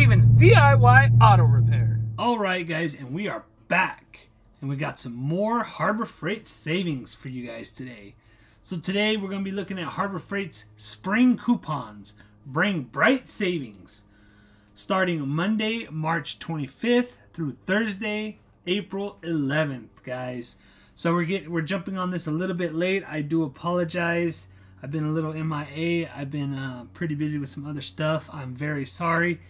Steven's DIY Auto Repair. Alright guys, and we are back. And we got some more Harbor Freight savings for you guys today. So today we're going to be looking at Harbor Freight's spring coupons. Bring bright savings. Starting Monday, March 25th through Thursday, April 11th, guys. So we're jumping on this a little bit late. I do apologize. I've been a little MIA. I've been pretty busy with some other stuff. I'm very sorry,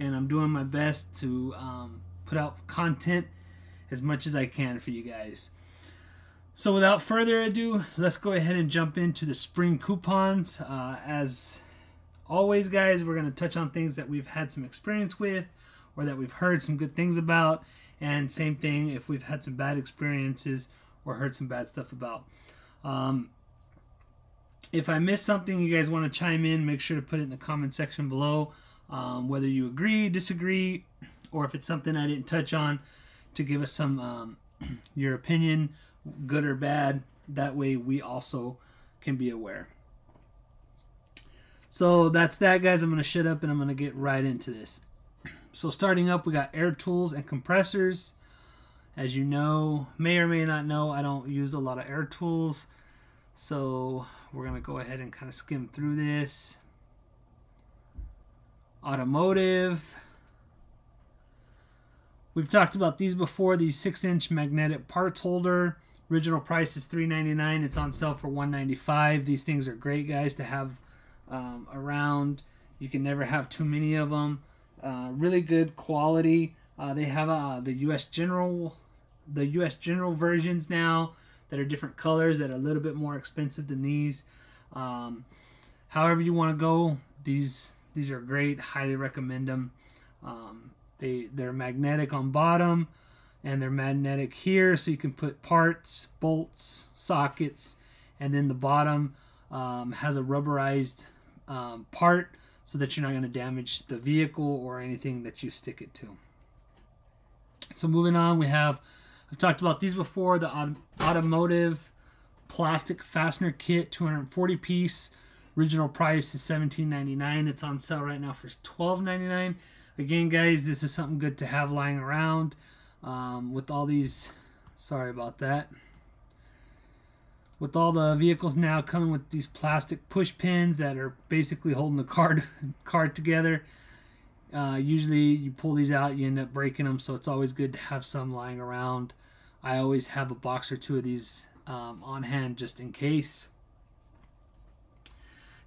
and I'm doing my best to put out content as much as I can for you guys. So without further ado, let's go ahead and jump into the spring coupons. As always, guys, we're going to touch on things that we've had some experience with or that we've heard some good things about, and same thing if we've had some bad experiences or heard some bad stuff about. If I miss something, you guys want to chime in, make sure to put it in the comment section below, whether you agree, disagree, or if it's something I didn't touch on, to give us some your opinion, good or bad. That way we also can be aware. So that's that, guys. I'm going to shut up and I'm going to get right into this. So starting up, we got air tools and compressors. As you know, may or may not know, I don't use a lot of air tools. So we're going to go ahead and kind of skim through this. Automotive. We've talked about these before. These 6-inch magnetic parts holder. Original price is $3.99. It's on sale for $1.95. These things are great, guys, to have around. You can never have too many of them. Really good quality. They have the U.S. General versions now that are different colors that are a little bit more expensive than these. However you want to go, these are great. Highly recommend them. They're magnetic on bottom and they're magnetic here, so you can put parts, bolts, sockets, and then the bottom has a rubberized part so that you're not going to damage the vehicle or anything that you stick it to. So moving on, I've talked about these before, the automotive plastic fastener kit, 240 piece. Original price is $17.99. It's on sale right now for $12.99. Again, guys, this is something good to have lying around with all these. Sorry about that. With all the vehicles now coming with these plastic push pins that are basically holding the card together. Usually you pull these out, you end up breaking them, so it's always good to have some lying around. I always have a box or two of these on hand just in case.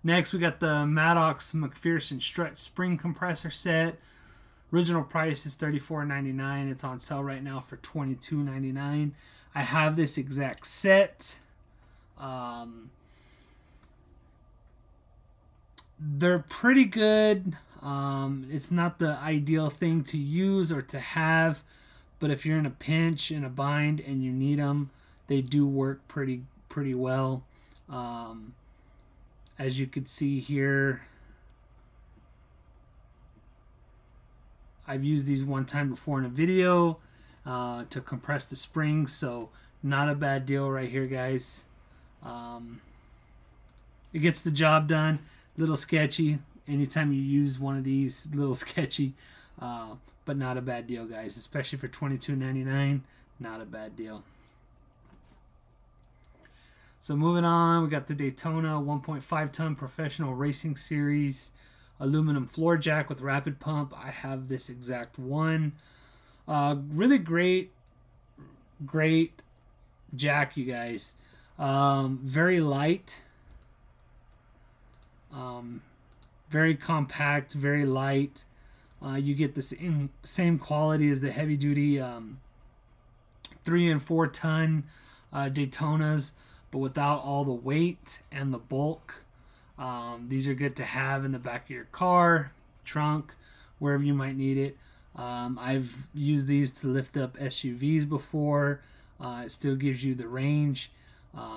Next, we got the Maddox McPherson strut spring compressor set. Original price is $34.99. It's on sale right now for $22.99. I have this exact set. They're pretty good. It's not the ideal thing to use or to have, but if you're in a pinch, in a bind, and you need them, they do work pretty well. As you can see here, I've used these one time before in a video to compress the springs, so not a bad deal right here, guys. It gets the job done. Little sketchy. Anytime you use one of these, little sketchy, but not a bad deal, guys. Especially for $22.99, not a bad deal. So moving on, we got the Daytona 1.5 ton professional racing series aluminum floor jack with rapid pump. I have this exact one. Really great jack, you guys. Very light. Very compact, very light. You get the same quality as the heavy duty 3 and 4 ton Daytonas, but without all the weight and the bulk. These are good to have in the back of your car, trunk, wherever you might need it. I've used these to lift up SUVs before. It still gives you the range.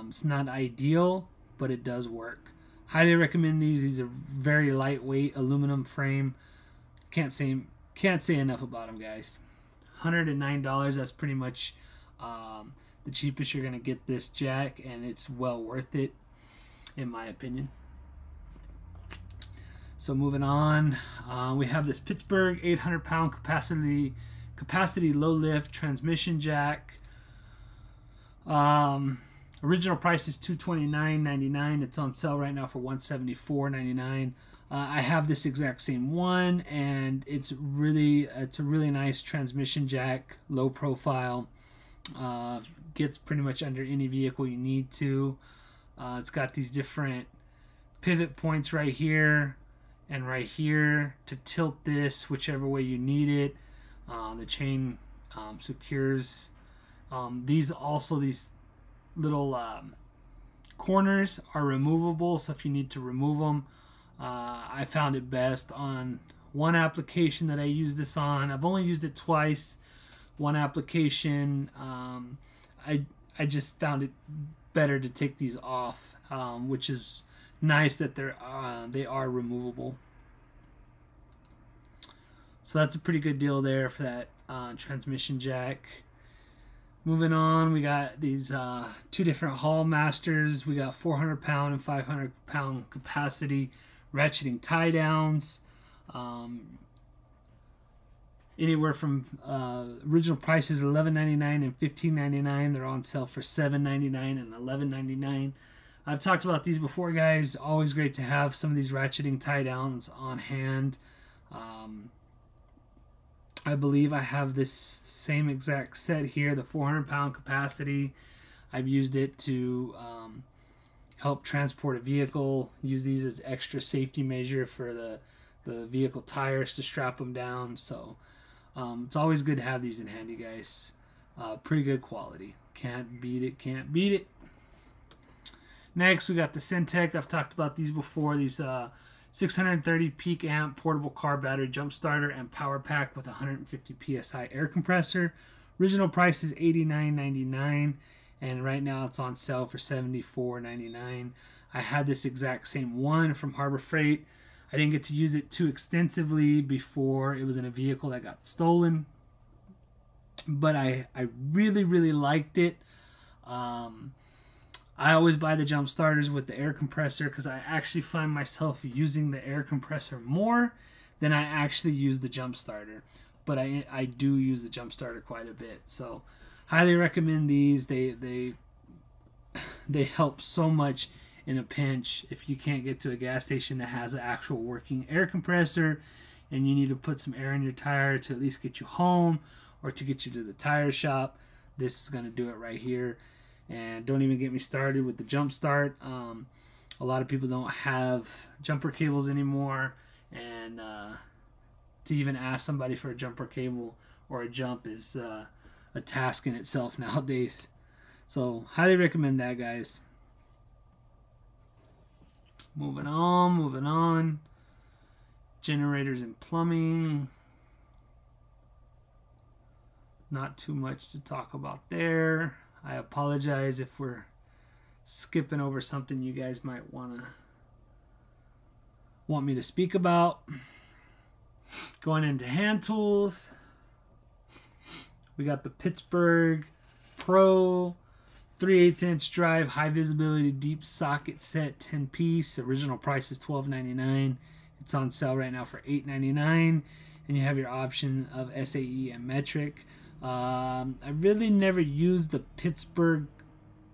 It's not ideal, but it does work. Highly recommend these. These are very lightweight aluminum frame. Can't say enough about them, guys. $109. That's pretty much the cheapest you're gonna get this jack, and it's well worth it, in my opinion. So moving on, we have this Pittsburgh 800-pound capacity low lift transmission jack. Original price is $229.99. It's on sale right now for $174.99. I have this exact same one, and it's a really nice transmission jack, low profile. Gets pretty much under any vehicle you need to. It's got these different pivot points right here and right here to tilt this whichever way you need it. The chain secures. These little corners are removable, so if you need to remove them, I found it best on one application that I used this on. I've only used it twice. One application, I just found it better to take these off, which is nice that they are removable. So that's a pretty good deal there for that transmission jack. Moving on, we got these two different Hall Masters. We got 400-pound and 500-pound capacity ratcheting tie downs. Anywhere from original prices $11.99 and $15.99. They're on sale for $7.99 and $11.99. I've talked about these before, guys. Always great to have some of these ratcheting tie downs on hand. I believe I have this same exact set here, the 400-pound capacity. I've used it to help transport a vehicle. Use these as extra safety measure for the vehicle tires to strap them down. So it's always good to have these in handy, guys. Pretty good quality. Can't beat it, can't beat it. Next, we got the Syntec. I've talked about these before. These 630 peak amp portable car battery jump starter and power pack with 150 psi air compressor. Original price is $89.99, and right now it's on sale for $74.99. I had this exact same one from Harbor Freight. I didn't get to use it too extensively before it was in a vehicle that got stolen, but I really, really liked it. I always buy the jump starters with the air compressor because I actually find myself using the air compressor more than I actually use the jump starter. But I do use the jump starter quite a bit. So highly recommend these. They help so much in a pinch if you can't get to a gas station that has an actual working air compressor and you need to put some air in your tire to at least get you home or to get you to the tire shop. This is going to do it right here. And don't even get me started with the jump start. A lot of people don't have jumper cables anymore, and to even ask somebody for a jumper cable or a jump is a task in itself nowadays. So highly recommend that, guys. Moving on. Generators and plumbing. Not too much to talk about there. I apologize if we're skipping over something you guys might want me to speak about. Going into hand tools, we got the Pittsburgh Pro 3/8" drive high visibility deep socket set 10-piece. Original price is $12.99. It's on sale right now for $8.99, and you have your option of SAE and metric. I really never used the Pittsburgh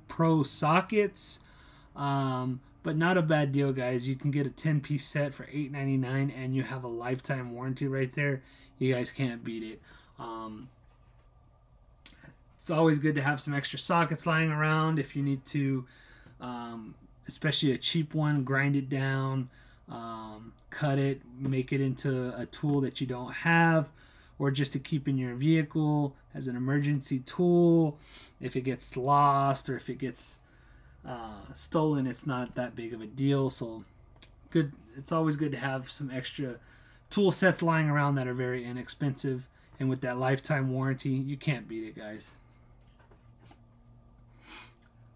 Pro sockets, but not a bad deal, guys. You can get a 10-piece set for $8.99, and you have a lifetime warranty right there. You guys can't beat it. It's always good to have some extra sockets lying around if you need to, especially a cheap one, grind it down, cut it, make it into a tool that you don't have, or just to keep in your vehicle as an emergency tool. If it gets lost or if it gets stolen, it's not that big of a deal. So good. It's always good to have some extra tool sets lying around that are very inexpensive, and with that lifetime warranty, you can't beat it, guys.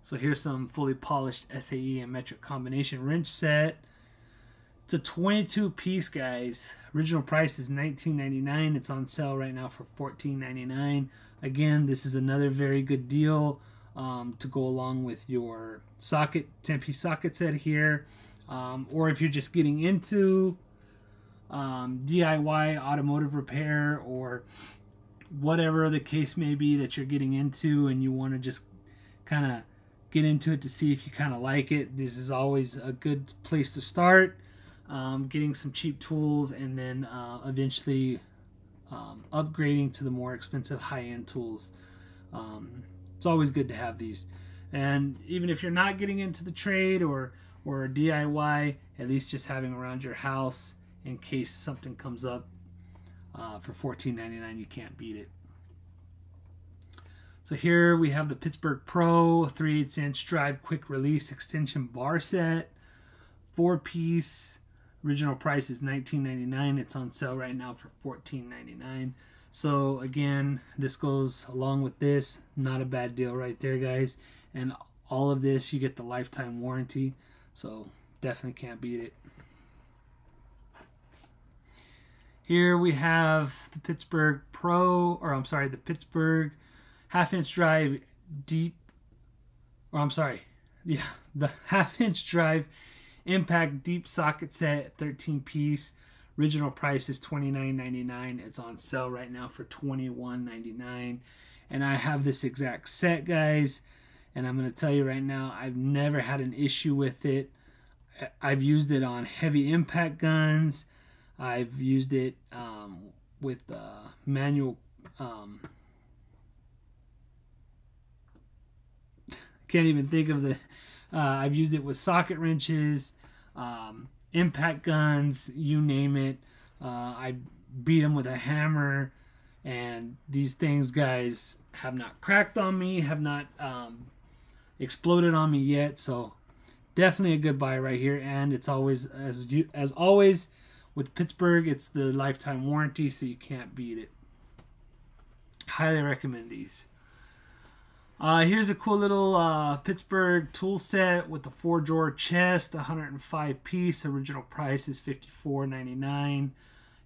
So here's some fully polished SAE and metric combination wrench set. It's a 22-piece, guys. Original price is $19.99. It's on sale right now for $14.99. Again, this is another very good deal to go along with your socket 10-piece socket set here. Or if you're just getting into DIY automotive repair or whatever the case may be that you're getting into, and you want to just kind of get into it to see if you kind of like it, this is always a good place to start. Getting some cheap tools, and then eventually upgrading to the more expensive high-end tools. It's always good to have these. And even if you're not getting into the trade or DIY, at least just having around your house in case something comes up for $14.99, you can't beat it. So here we have the Pittsburgh Pro 3/8" drive quick release extension bar set, 4-piece. Original price is $19.99. It's on sale right now for $14.99. So again, this goes along with this. Not a bad deal right there, guys. And all of this, you get the lifetime warranty. So definitely can't beat it. Here we have the Pittsburgh Pro, or I'm sorry, the Pittsburgh half-inch drive deep, or I'm sorry, yeah, the half-inch drive impact deep socket set, 13-piece. Original price is $29.99. It's on sale right now for $21.99. And I have this exact set, guys. And I'm going to tell you right now, I've never had an issue with it. I've used it on heavy impact guns. I've used it with manual. Can't even think of the. I've used it with socket wrenches, impact guns, you name it. I beat them with a hammer, and these things, guys, have not cracked on me, have not exploded on me yet. So definitely a good buy right here. And it's always, as always with Pittsburgh, it's the lifetime warranty, so you can't beat it. Highly recommend these. Here's a cool little Pittsburgh tool set with a 4-drawer chest, 105-piece. Original price is $54.99.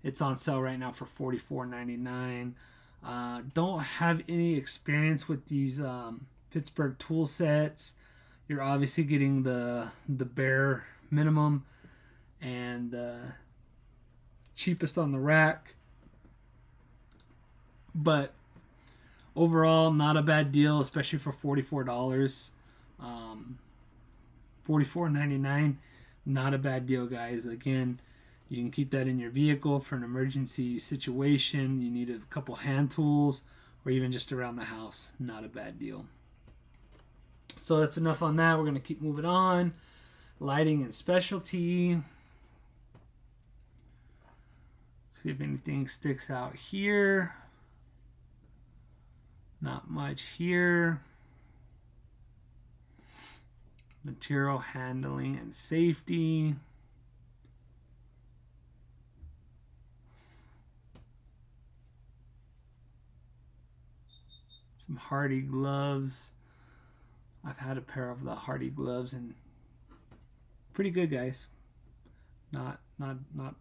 It's on sale right now for $44.99. Don't have any experience with these Pittsburgh tool sets. You're obviously getting the bare minimum and cheapest on the rack, but overall, not a bad deal, especially for $44. $44.99, not a bad deal, guys. Again, you can keep that in your vehicle for an emergency situation. You need a couple hand tools, or even just around the house. Not a bad deal. So that's enough on that. We're going to keep moving on. Lighting and specialty. See if anything sticks out here. Not much here. Material handling and safety. Some Hardy gloves. I've had a pair of the Hardy gloves and pretty good, guys. Not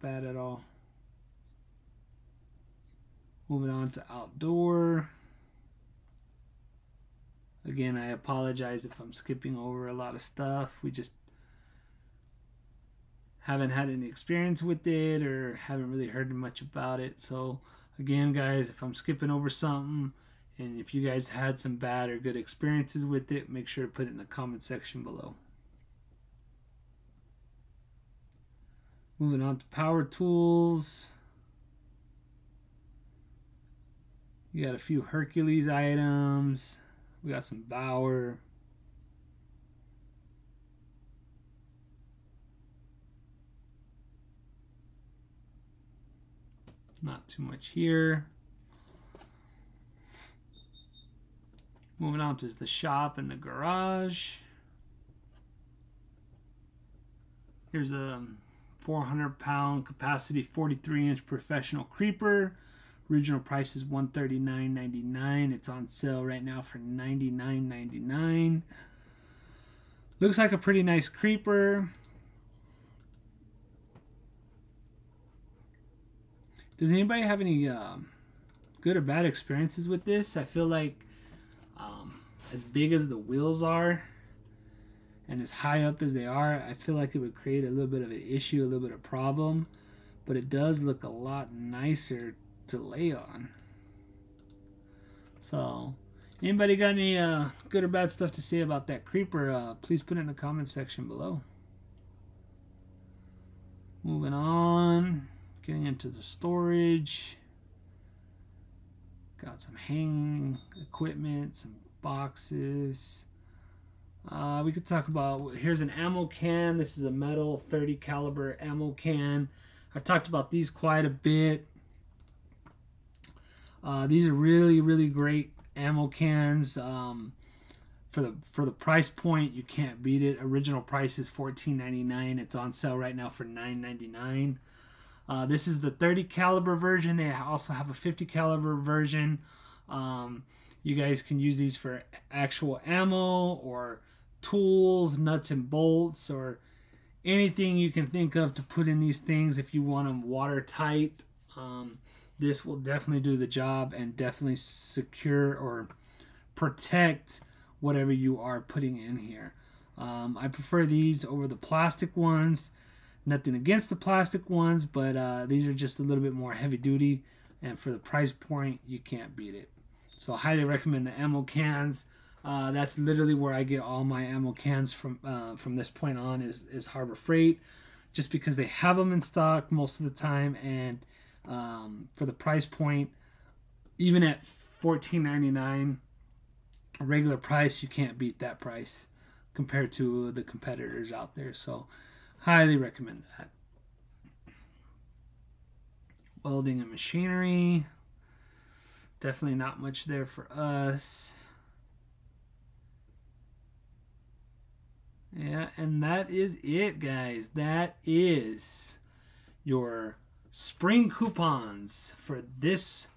bad at all. Moving on to outdoor. Again, I apologize if I'm skipping over a lot of stuff. We just haven't had any experience with it or haven't really heard much about it. So again, guys, if I'm skipping over something and if you guys had some bad or good experiences with it, make sure to put it in the comment section below. Moving on to power tools. You got a few Hercules items. We got some Bauer. Not too much here. Moving on to the shop and the garage. Here's a 400-pound capacity 43-inch professional creeper. Original price is $139.99. It's on sale right now for $99.99. Looks like a pretty nice creeper. Does anybody have any good or bad experiences with this? I feel like as big as the wheels are and as high up as they are, I feel like it would create a little bit of an issue, a little bit of problem. but it does look a lot nicer to lay on. So anybody got any good or bad stuff to say about that creeper, please put it in the comment section below. Moving on, getting into the storage. Got some hanging equipment, some boxes. We could talk about, here's an ammo can. This is a metal 30 caliber ammo can. I talked about these quite a bit. These are really great ammo cans. For the price point, you can't beat it. Original price is $14.99. It's on sale right now for $9.99. This is the 30 caliber version. They also have a 50 caliber version. You guys can use these for actual ammo or tools, nuts and bolts, or anything you can think of to put in these things if you want them watertight. This will definitely do the job and definitely secure or protect whatever you are putting in here. I prefer these over the plastic ones. Nothing against the plastic ones, but these are just a little bit more heavy duty, and for the price point, you can't beat it. So I highly recommend the ammo cans. That's literally where I get all my ammo cans from this point on is Harbor Freight, just because they have them in stock most of the time, and for the price point, even at $14.99 a regular price, you can't beat that price compared to the competitors out there. So highly recommend that. Welding and machinery, definitely not much there for us. Yeah, and that is it, guys. That is your spring coupons for this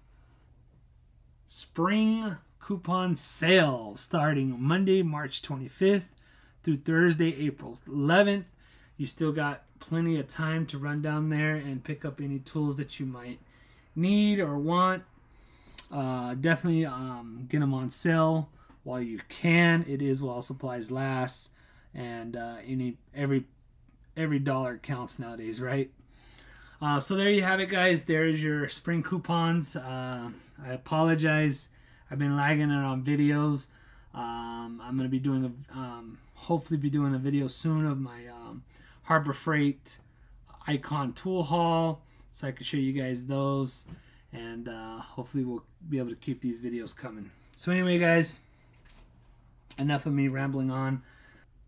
spring coupon sale starting Monday, March 25th through Thursday, April 11th. You still got plenty of time to run down there and pick up any tools that you might need or want. Definitely get them on sale while you can. It is while supplies last, and every dollar counts nowadays, right? So there you have it, guys. There's your spring coupons. I apologize. I've been lagging it on videos. I'm going to be doing hopefully be doing a video soon of my Harbor Freight Icon tool haul, so I can show you guys those, and hopefully we'll be able to keep these videos coming. So anyway, guys, enough of me rambling on.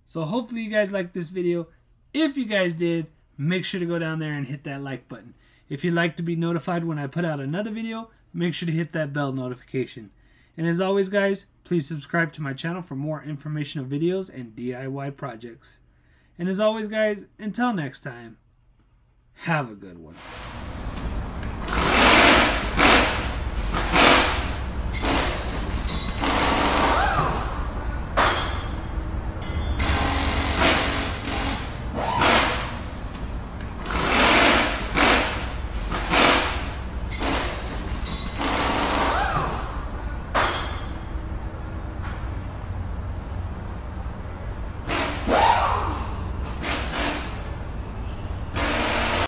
So hopefully you guys liked this video. If you guys did, make sure to go down there and hit that like button. If you'd like to be notified when I put out another video, make sure to hit that bell notification. And as always, guys, please subscribe to my channel for more informational videos and DIY projects. And as always, guys, until next time, have a good one.